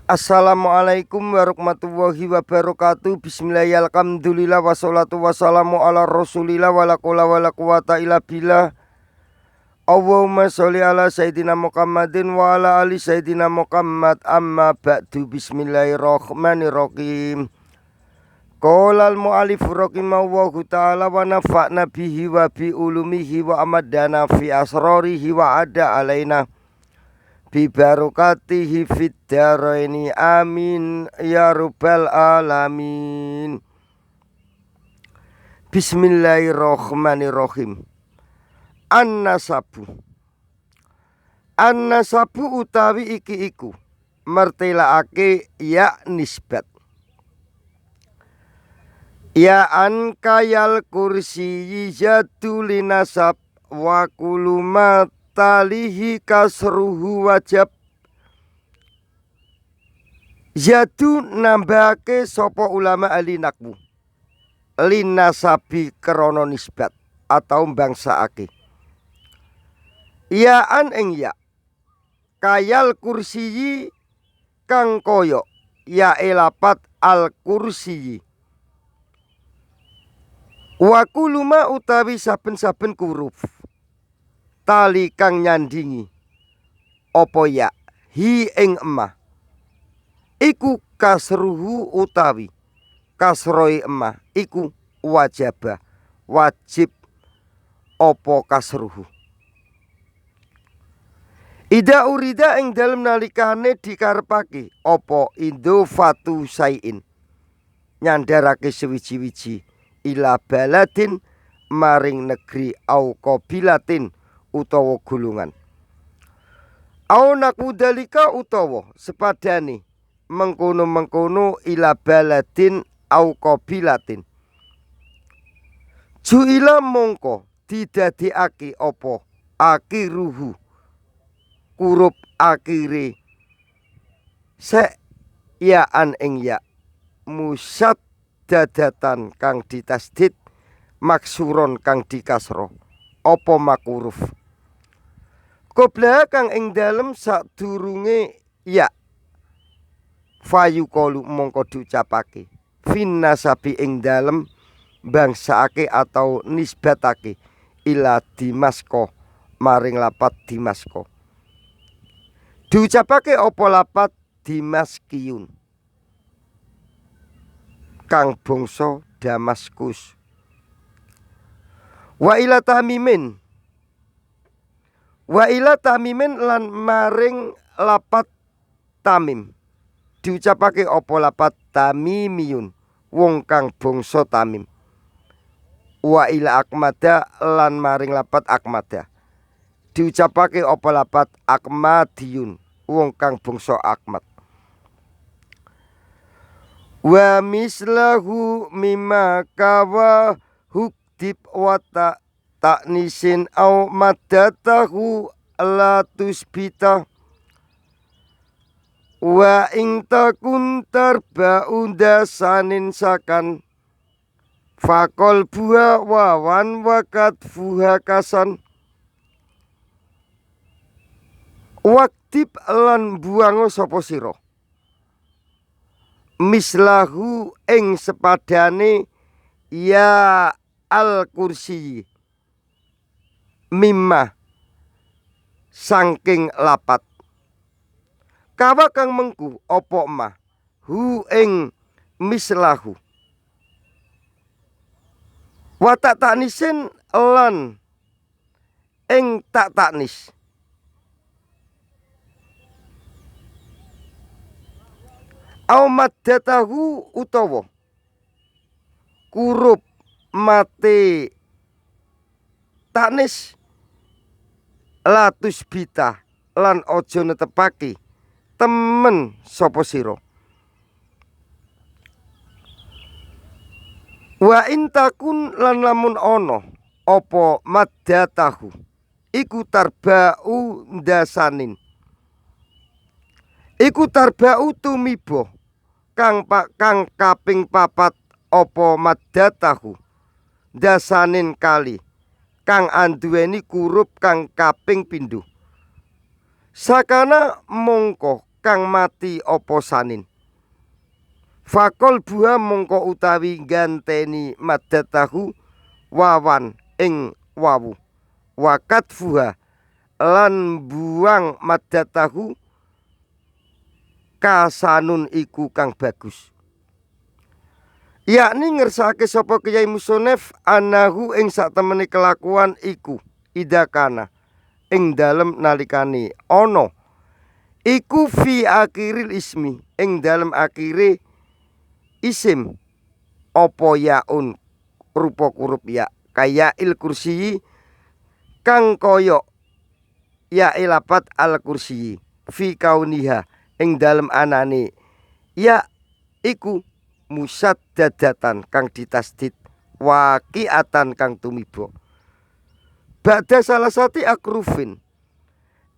Assalamualaikum warahmatullahi wabarakatuh. Bismillahirrahmanirrahim. Alhamdulillah wassalatu wassalamu ala rasulillah wala quwwata wala quwwata illa billah. Allahumma sholli ala sayyidina Muhammadin wa ala ali sayyidina Muhammad. Amma ba'du. Bismillahirrahmanirrahim. Qala al-mu'allif rahimahullahu ta'ala wa nafa'na bihi wa bi ulumihi wa amadana fi asrarihi wa ada alaina bi barakatihi fid dharaini amin ya rabbal alamin. Bismillahirrahmanirrahim. An-nasabu utawi iki iku mertelaake ya nisbat ya an kayal kursi jadu linasab wa kulumat talihi kasruhu wajab. Zadu nambahake sopo ulama ahli nakwu linasabi krono nisbat atau bangsaake ya an ing ya kayal kursiyi kang koyo ya elapat al kursiyi wa kuluma utawi saben-saben huruf tali kang nyandingi opo ya hi ing emah iku kasruhu utawi kasroi emah iku wajaba wajib opo kasruhu. Ida urida ing dalem nalikane dikarepake opo indofatu sayin nyandarake sewiji-wiji ila baladin maring negeri au qabilatin utawa gulungan. Au nakudalika utawa sepadane mengkono-mengkono ila baladin au qabilatin. Juila mongko didadekake apa akhiruhu huruf akhire se ya an ing ya musaddadatan kang ditasdid maksuron kang dikasro apa makuruf qobla kang ing dalem sadurunge ya fayuqalu mongko diucapake fin nasabi ing dalem bangsaake atau nisbatake ila Dimasko maring lapat Dimasko diucapake apa lapat Dimaskiyun kang bangsa Damaskus. Wa ila tahmimin lan maring lapat tamim diucapake apa lapat tamimiyun wong kang bangsa Tamim. Wa ila akmada lan maring lapat akmada diucapake apa lapat akmadiyun wong kang bangsa Akmad. Wa mislahu mimma kawa hukdib wa ta'nisin au maddatahu la tusbita wa ing takun tarba'u dasanin sakan fakol buha wawan wakat fuha kasan waktib lan buango sapa sira mislahu ing sepadane ya al kursi mimma saking lapat kawa kang mengku opo mah hu ing mislahu wa tak taknisin lan ing tak taknis au maddatahu utawa huruf mate taknis latus bita lan ojo netepake temen sapa sira. Wa intakun lan lamun ana apa maddatahu iku tarba'u dasanin iku tarba'u tumiba kang kaping papat apa maddatahu dasanin kali kang anduweni huruf kang kaping pindho sakana mongko kang mati apa sanin. Fakol buha mongko utawi ganteni madatahu wawan ing wawu. Wakat buha lan buang madatahu kasanun iku kang bagus. Yakni ngersake sapa Kyai Musonef anahu ing satemene kelakuan iku idakana ing dalem nalikane ana iku fi akhiril ismi ing dalem akhire isim apa yaun rupa huruf ya kaya il kursi kang kaya ya ilapat al kursi fi kauniha ing dalem anane ya iku musaddadatan kang ditasdid waqiatan kang tumiba ba'da salah sati akrufin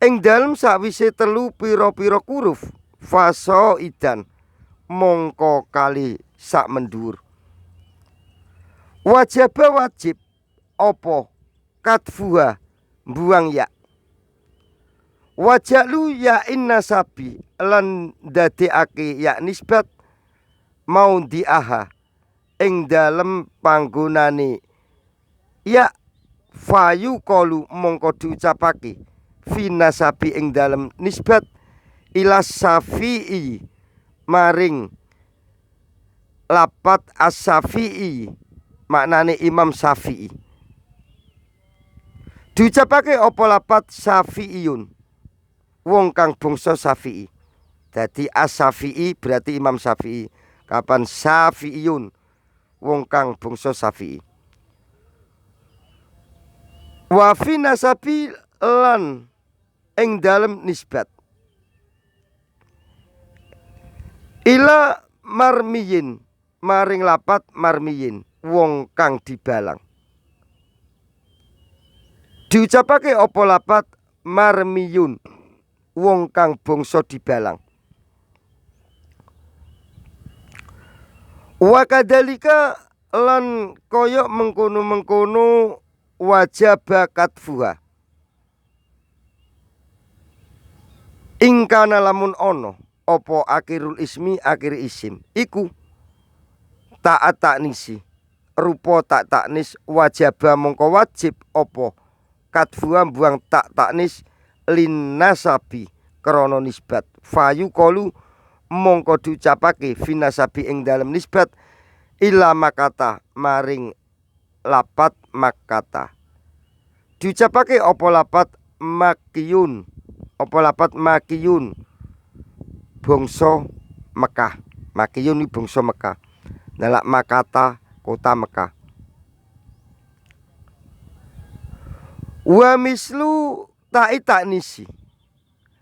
ing dalem sakwise telu pira-pira huruf faso idan mongko kali sak mendur wajaba wajib apa katfuha buang ya wajalu ya inna sabi lan dadekake ya nisbat mau diaha ing dalem panggonane ya fayu kalu mongko diucapake fi nasabi ing dalem nisbat ila Syafi'i maring lapat as-Syafi'i maknane Imam Syafi'i. Diucapake apa lapat Syafi'iyun wong kang bangsa Syafi'i. Dadi as-Syafi'i berarti Imam Syafi'i. Kapan Syafi'iyun wong kang bangsa Syafi'i. Wa fi nasabi lan ing dalem nisbat ila marmiyin maring lapat marmiyin wong kang dibalang. Diucapake apa lapat marmiyun wong kang bangsa dibalang. Wa kadalika lan kaya mengkono-mengkono wajaba katfuha ingkana lamun ono apa akhirul ismi akhir isim iku ta'at taknisi rupa tak taknis wajaba mongko wajib apa katfuha buang tak taknis lin nasabi krana nisbat fayu kalu mongko diucapake fi nasabi ing dalem nisbat ila makata maring lapat makata. Diucapake apa lapat makiyun apa lapat makiyun bangsa Mekah. Makiyun iki bangsa Mekah. Nalak makata kota Mekah. Wa mislu ta'i taknisi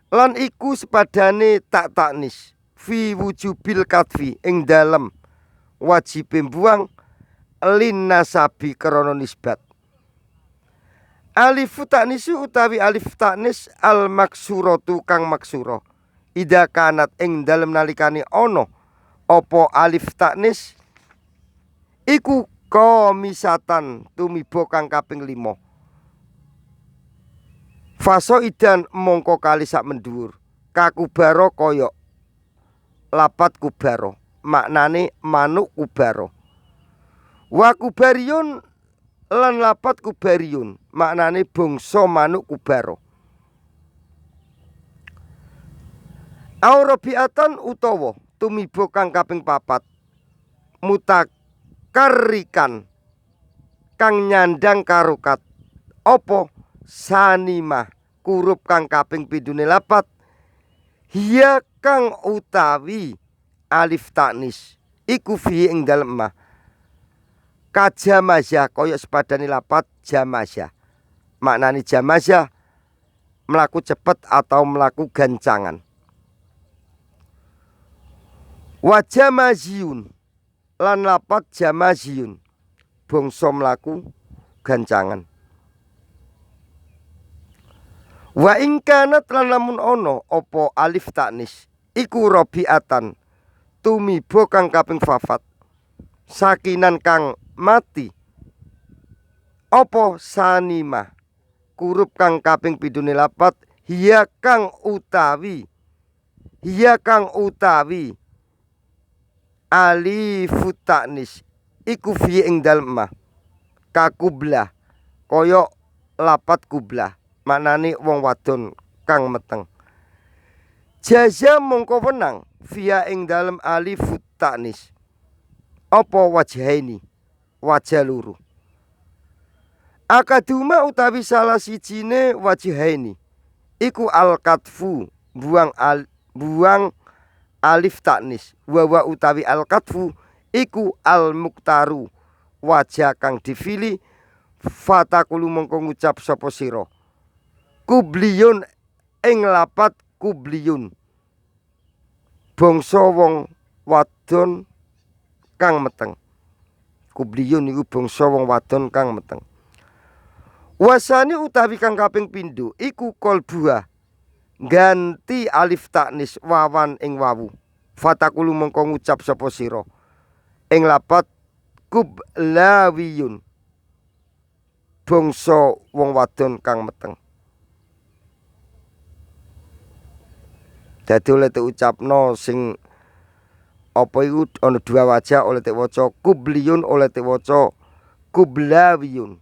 lan iku sepadane tak taknis fi wujubil katfi ing dalem wajib buang lin nasabi krana nisbat. Alif taknisi utawi alif taknis al maksuratu kang maksura ida kanat ing dalem nalikane ana apa alif taknis iku komisatan tumiba kang kaping 5 faso idan mongko kali sak mendhuwur kakubaro kaya lapat kubaro maknane manuk kubaro. Wa kubariyun lan lapat kubariyun maknane bangsa manuk kubaro. Aurabiatan utawa tumiba kang kaping 4 mutakarrikan kang nyandang karo kat apa sanimah kurup kang kaping 7 lapat hiya kang utawi alif taknis iku fi ing dalem ma kajamazah kaya sepadane lapat jamazah maknane jamazah melaku cepet atau melaku gancangan. Wa jamaziyun lan lapat jamaziyun bangsa melaku gancangan. Wa ingkanat lan lamun ono apa alif taknis iku robiatan tumiba kang kaping 4 sakinan kang mati apa sanimah kurup kang kaping 7 lapat hiya kang utawi hiya kang utawi alifut ta'nis iku fi ing dalem ma kakublah kaya lapat kublah maknane wong wadon kang meteng. Jaza mongko wenang via ing dalem alifut ta'nis apa wajahaini wajah luru. Akaduma utawi salah sijine wajahaini iku al-katfu buang alif ta'nis wa utawi al-katfu iku al-muktaru wajah kang dipilih. Fatakulu mongko ngucap sapa sira kubliyun ing lapat kubliyun bangsa wong wadon kang meteng. Kubliyun iku bangsa wong wadon kang meteng. Wasani utawi kang kaping pindho iku kolbuha ganti alif ta'nis wawan ing wawu. Fatakulu mongko ngucap sapa sira ing lapat kublawiyun bangsa wong wadon kang meteng. Dadi oleh diucapno sing apa iku ana dua wajah oleh diwaca kubliyun oleh diwaca kublawiyun.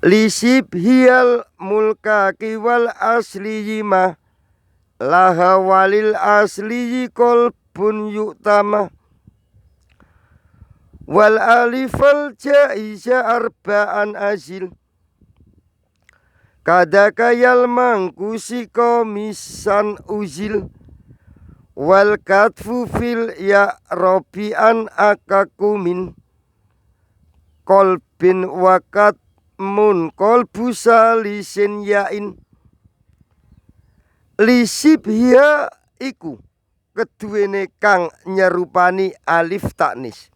Lisib hiyal mulka kiwal asliyima laha walil asliyi kolbun yu'tama wal alifal jaiza arba'an azil kadaka yal mangkusi komisan uzil wal katfu fil ya robi'an akakumin kolbin wakat mun kolbu salisin yain. Lisib hiya iku keduwene kang nyerupani alif ta'nis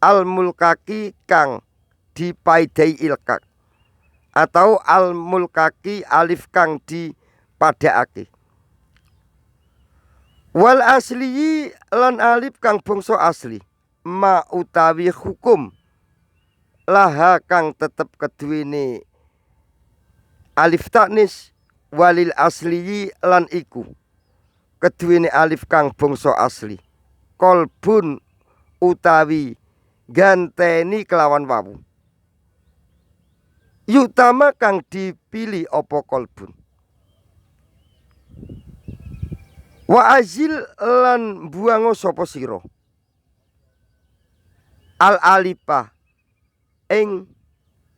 al mulkaki kang dipaidai ilkak atau al mulkaki alif kang dipadhaake. Wal asliyi lan alif kang bangsa asli ma utawi hukum laha kang tetep keduwene alif ta'nis walil asliyi lan iku keduwene alif kang bangsa asli kolbun utawi ganteni kelawan wawu. Yutama kang dipilih apa kolbun. Wa azil lan buango sapa sira al alifah ing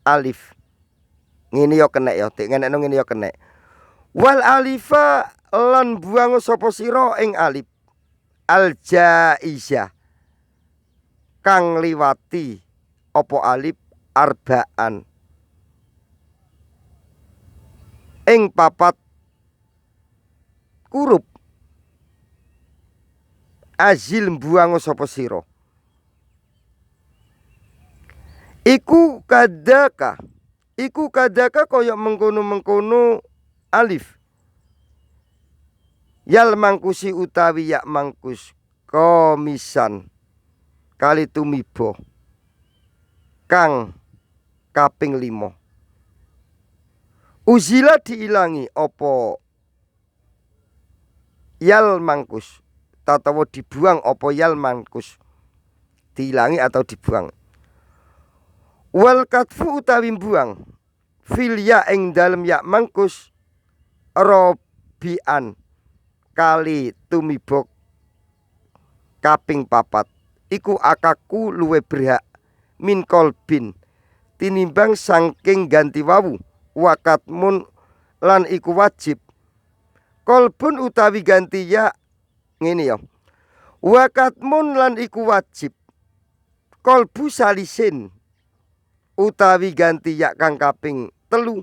alif. Ngene ya kenek ya, dik ngenekno ngene ya kenek. Wal alifa lan buango sapa sira ing alif al jaizah kang liwati apa alif arbaan ing papat kurup azil buango sapa sira iku kadaka kaya mengkono-mengkono alif yal mangkusi utawi yak mangkus komisan kali tumiba kang kaping 5 uzila diilangi apa yal mangkus tatawa dibuang apa yal mangkus diilangi atau dibuang. Wal katfu utawi buang fil ya ing dalem ya mangkus robian kali tumiba kaping 4 iku akaku luwe berhak min kolbin tinimbang saking ganti wawu wakatmun lan iku wajib kolbun utawi ganti ya ngene ya wakatmun lan iku wajib kolbu salisin utawi ganti ya kang kaping 3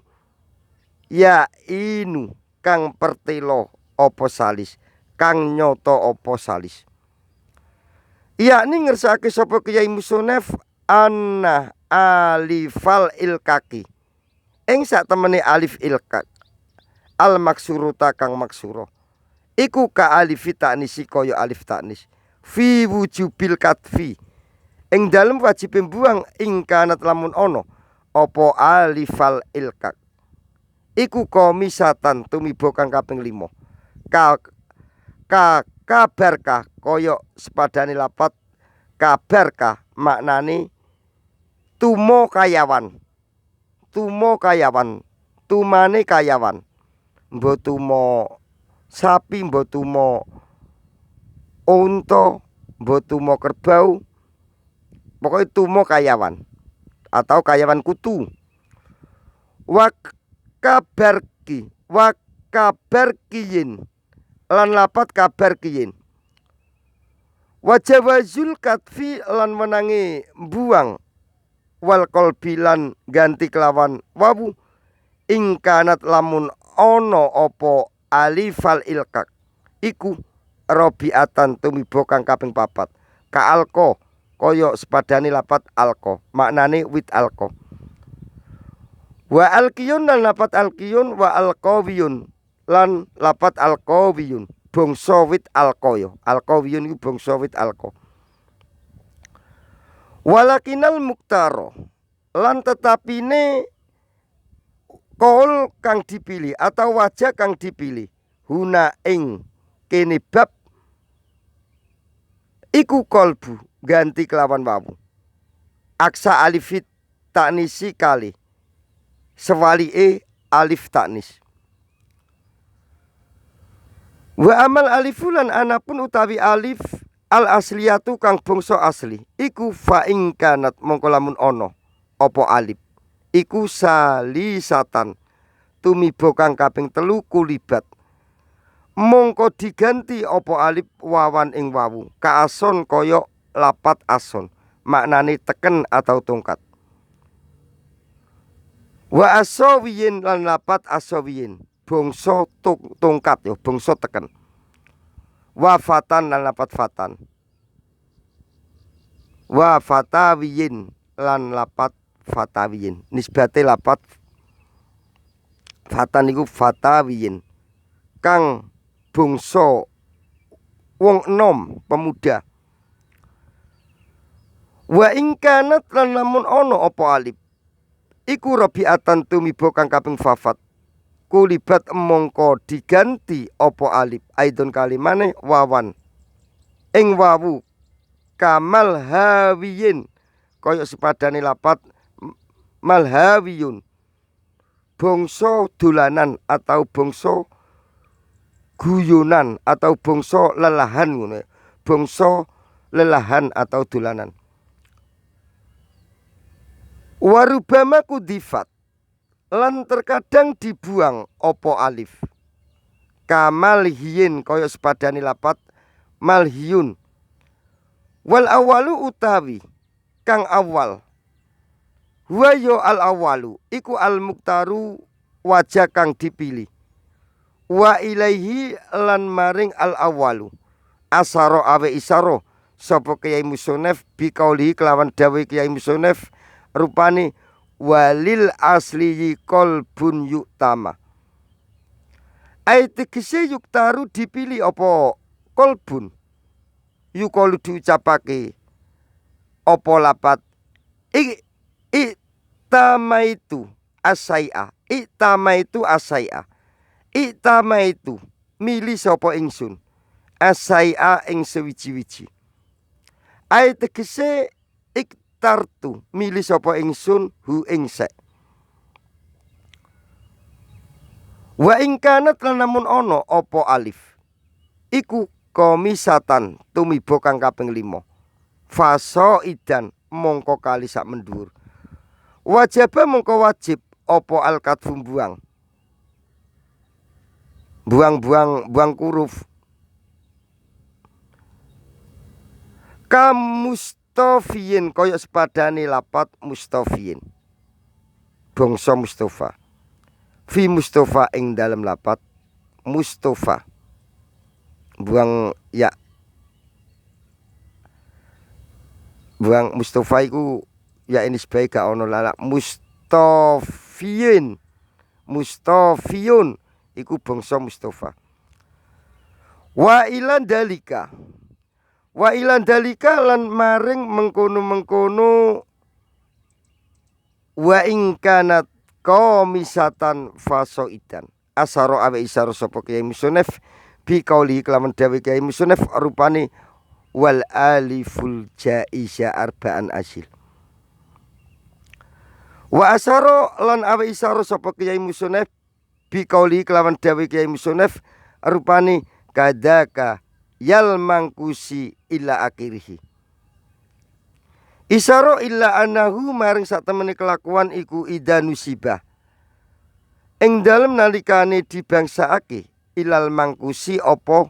ya inu kang pertelo apa salis kang nyoto apa salis. Yakni ngersake sapa Kyai Musonef anna alifal ilkaki ing sak temene alif ilkak al maksuruta kang maksuro iku ka alif ta'nisi kaya alif ta'nis fi wujubil katfi ing dalem wajib buang ing kanat lamun ono apa alifal ilkak iku komisatan tumiba kang kaping 5. Kabarkah kaya sepadane lapat kabarkah maknane tumo kayawan. Tumo kayawan, tumane kayawan. Mbok tumo sapi, mbok tumo unta, mbok tumo kerbau. Pokoknya tumo kayawan atau kayawan kutu. Wa kabarkiyin lan lapat kabarkiyin. Wa jawazul katfi lan menangi buang wal qalbi lan ganti kelawan wawu ingkanat lamun ana apa alifal ilkak iku robiatan tumiba kang kaping 4. Kaalko kaya sepadane lapat alko, maknane wit alko. Wa alqiyun lan lapat alqiyun, wa alqawiyun lan lapat alqawiyun, bangsa wit alko ya. Alqawiyun iku bangsa wit alko. Walakinal muktaro lan tetapine kaul kang dipilih atau wajah kang dipilih huna ing kene bab iku kolbu ganti kelawan wawu. Aksa alifit taknisi kali sewalike alif taknis. Wa amal alifulan anapun utawi alif al asliyatu kang bangsa asli iku fa ing kanat mongko lamun ana apa alif iku salisatan tumiba kang kaping 3 kulibat mongko diganti apa alif wawan ing wawu kaason kaya lapat ason maknane teken atau tongkat. Wa asawiyin lan lapat asawiyin bangsa tongkat ya bangsa teken. Wa fatan lan lapat fatan. Wa fatawiyin lan lapat fatawiyin nisbate lapat fatan iku fatawiyin kang bangsa wong enom pemuda. Wa ingkanat lan lamun ana apa alif iku robiatan tumiba kang kaping 4 kulibat mongko diganti apa alif aidon kalimane wawan ing wawu kamal hawiyin kaya sepadane lapat malhawiyun bangsa dolanan atau bangsa guyonan atau bangsa lelahan ngono. Bangsa lelahan atau dolanan. Warubama kudifat lan terkadang dibuang opo alif. Kamalhiyin kaya sepadane lapat malhiyun. Wal awalu utawi kang awal. Wa yo al awalu iku al muktaru wajah kang dipilih. Wa ilaihi lan maring al awalu asaro awe isaro sapa Kyai Musonef bikauli kelawan dawuh Kyai Musonef rupane walil asli qalbun yuktama. Ayat kese yuktaru dipilih apa kolbun yukalu diucapake apa lapat itamaitu asai'a itamaitu asai'a itamaitu mili sapa ingsun asai'a ing sewiji-wiji. Ayat kese iktartu mili sapa ingsun hu ing sek. Wa ing kanat lan namun ana apa alif iku komisatan tumiba kang kaping 5 faso idan mongko kali sak mendhuwur wajib mongko wajib apa al-katfu buang kuruf kamustafiyin kaya sepadane lapat mustafiyin bangsa Mustafa fi Mustafa ing dalam lapat Mustafa buang ya buang Mustafa iku ya ini sebaik gak ono lalak Mustafiyun iku bangsa Mustafa. Wa ilan dalika lan maring mengkono wa ing kanat komisatan fasoidan. Asaro awe isaro sapa Kyai Musonef bi qauli kelawan dawuh Kyai Musonef rupane wal aliful jaiza arba'an asil. Wa asaro lan awe isaro sapa Kyai Musonef bi qauli kelawan dawuh Kyai Musonef rupane kadaka yal mangkusi illa akhirih. Isaro illa anahu maring satemene kelakuan iku idanusibah ing dalem nalikane dibangsakake ilal mangkusi apa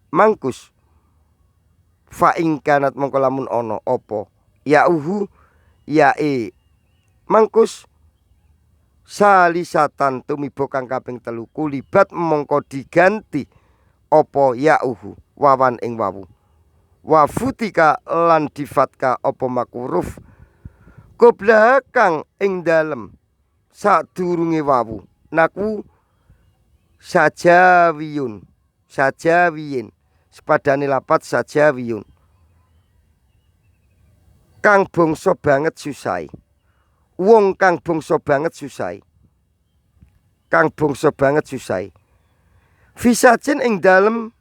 mangkus fa ing kanat mongko lamun ana apa yauhu yae mangkus salisatan tumiba kang kaping 3 kulibat mongko diganti apa yauhu wawan ing wawu wa futika lan difatka apa makuruf qobla kang ing dalem sadurunge wawu naku sajawiyun sajawiyin sepadane lapat sajawiyun kang bangsa banget susai wong kang bangsa banget susai kang bangsa banget susai fisajin ing dalem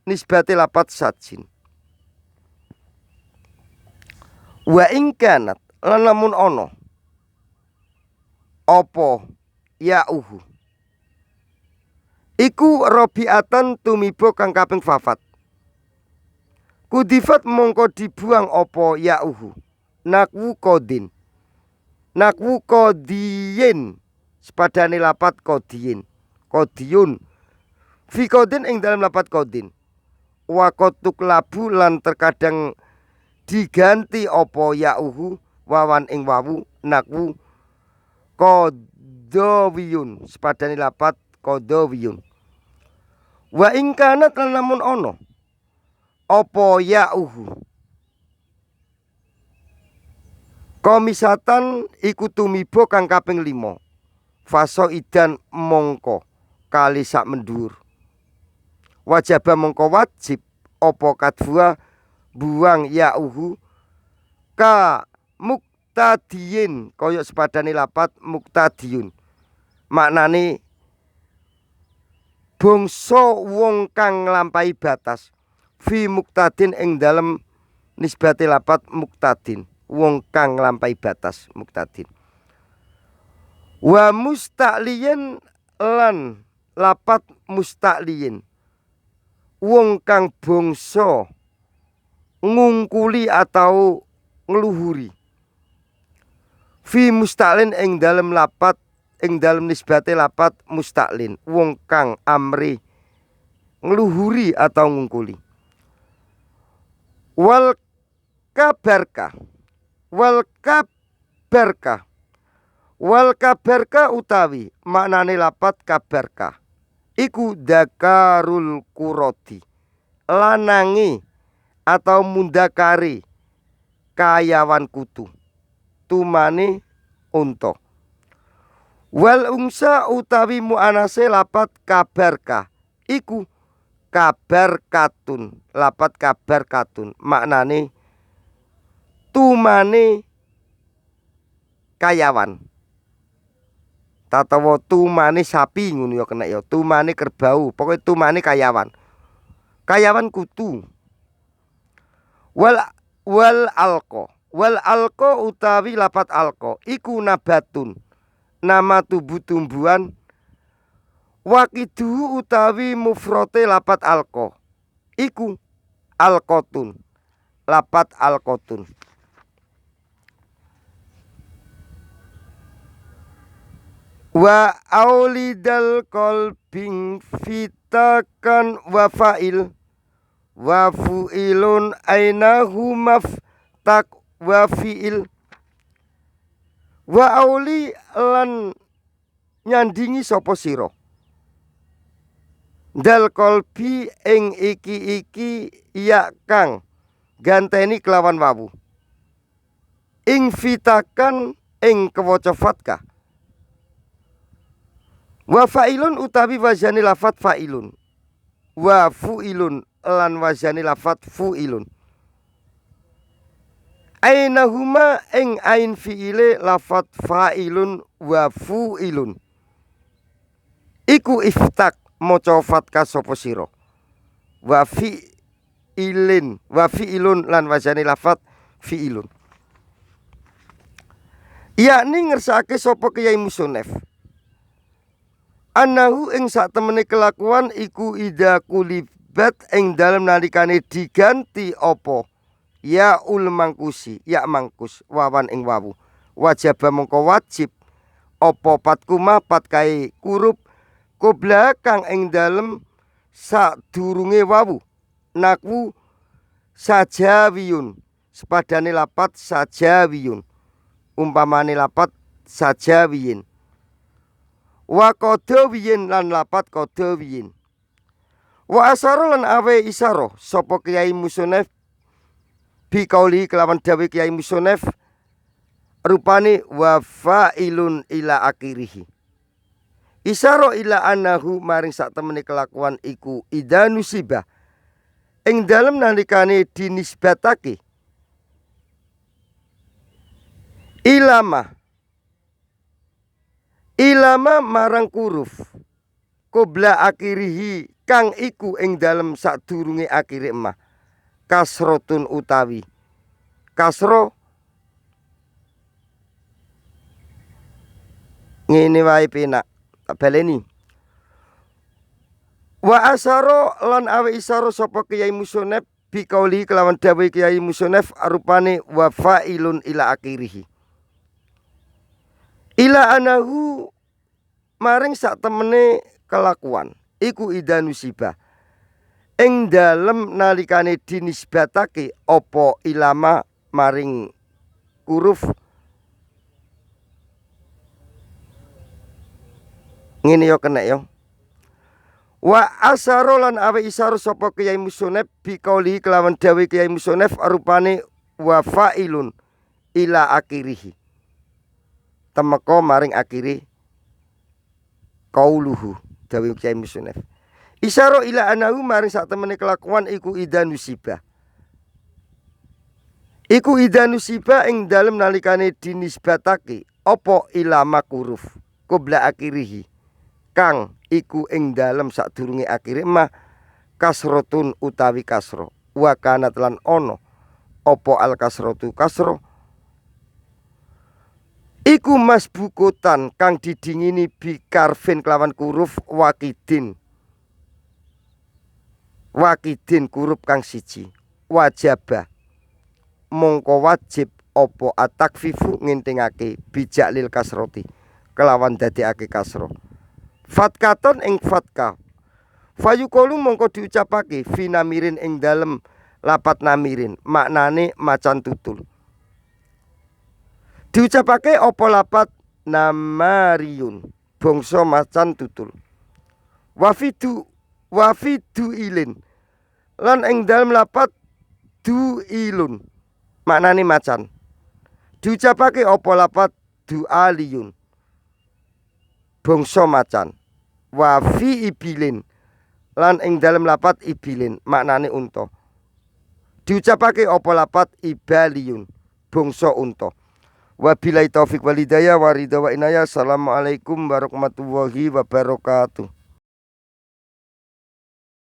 nisbate lapat sajin wa ing kanat lan lamun ana apa yauhu iku robiatan tumiba kang kaping 4 kudifat mongko dibuang apa yauhu nakwu kodin nakwu kodiyin sepadane lapat kodiyin kodiyun fi kodin ing dalam lapat kodin wakotuk labu lan terkadang diganti apa yauhu wawan ing wawu nakwu kodowiyun sepadane lapat kodowiyun wa ing kanat lan lamun ana apa yauhu komisatan iku tumiba kang kaping 5 faso idan mongko kali sak mendur wajaba mongko wajib apa kadwa buang yauhu ka muktadiyin kaya sepadane lapat muktadiyun maknane bangsa wong kang nglampahi batas fi muktadin ing dalem nisbate lapat muktadin wong kang nglampahi batas muktadin wa musta'liyin lan lapat musta'liyin wong kang bangsa ngungkuli atau ngluhuri fi musta'lin ing dalem lapat ing dalem nisbate lapat musta'lin wong kang amri ngluhuri atau ngungkuli wal kabarka utawi maknane lapat kabarka iku dakarul kurodi lanangi atau mundakari kayawan kutu tumane unta wal ungsa utawi muanase lapat kabarka iku kabar katun lapat kabar katun maknane tumane kayawan tatawa tumane sapi ngono ya kena ya tumane kerbau pokoke tumane kayawan kutu wal alqa utawi lapat alqa iku nabatun nama tumbuhan wakidu utawi mufrote lapat alqa iku alqotun lapat alqotun wa aulidal qalbing fitakan wa fa'il wa fu'ilun ainahu maftak wa fi'il wa auli lan nyandingi sapa sira dal qalbi ing iki ya kang ganteni kelawan wawu ing fitakan ing kewaca fatkah wa fa'ilun utawi wazani lafat fa'ilun wa fu'ilun lan wazani lafat fu'ilun Ainahuma ing ain fi'ile lafat fa'ilun wa fu'ilun. Iku iftak maca fatka sapa sira. Wa fi'ilin wa fi'ilun lan wazane lafat fi'ilun. Yakni ngersake sapa Kyai Musonef. Anahu ing sak temene kelakuan iku ida kulibat ing dalem nalikane diganti apa ya ul mangkusi ya mangkus wawan ing wawu wajib mongko wajib apa patkuma patkae kurup qobla kang ing dalem sadurunge wawu nakwu sajawiyun sepadane lapat sajawiyun umpamane lapat sajawiyin wa qadawiyin lan lapat qadawiyin wa asara lan awe isara sapa Kyai Musonef bi kauli kelawan dawe Kyai Musonef rupane wa fa'ilun ila akhirih isara ila anahu maring sak temene kelakuan iku idza nusibah ing dalem nalikane dinisbatake ilama marang kuruf qobla akhirihi kang iku ing dalem sadurunge akhire emah kasrotun utawi kasro ngene wae penak tak baleni wa asaro lan awe isaro sapa Kyai Musonef bi kauli kelawan dawuh Kyai Musonef arupane wa fa'ilun ila akhirih ila anahu maring sak temene kelakuan iku idza nusibah ing dalem nalikane dinisbatake apa ilama maring huruf ngene yo kena yo wa asaro lan awe isaro sapa Kyai Musonef bi kauli kelawan dawuh Kyai Musonef arupane wa fa'ilun ila akhirih temeka maring akhire qauluhu dawuh Kyai Musonef isyara ila anahu maring sak temene kelakuan iku idza nusibah ing dalem nalikane dinisbatake apa ilama huruf qabla akhirih kang iku ing dalem sadurunge akhire mah kasrotun utawi kasro wa kanat lan ono apa al kasrotu kasro iku masbukutan kang didingini bikarfin kelawan huruf wakidin huruf kang siji wajaba mongko wajib apa atakfifu ngintingake bijak lil kasroti kelawan dadekake kasro fatkaton ing fatka fayuqulu mongko diucapake fi namirin ing dalem lapat namirin maknane macan tutul diucapake apa lapat namariyun bangsa macan tutul wafidu ilin lan ing dalem lapat duilun maknane macan diucapake apa lapat dualiyun bangsa macan wafi ibilin lan ing dalem lapat ibilin maknane unta diucapake apa lapat ibaliyun bangsa unta. Wabillahi taufik walhidayah wa ridha wa inayah. Assalamualaikum warahmatullahi wabarakatuh.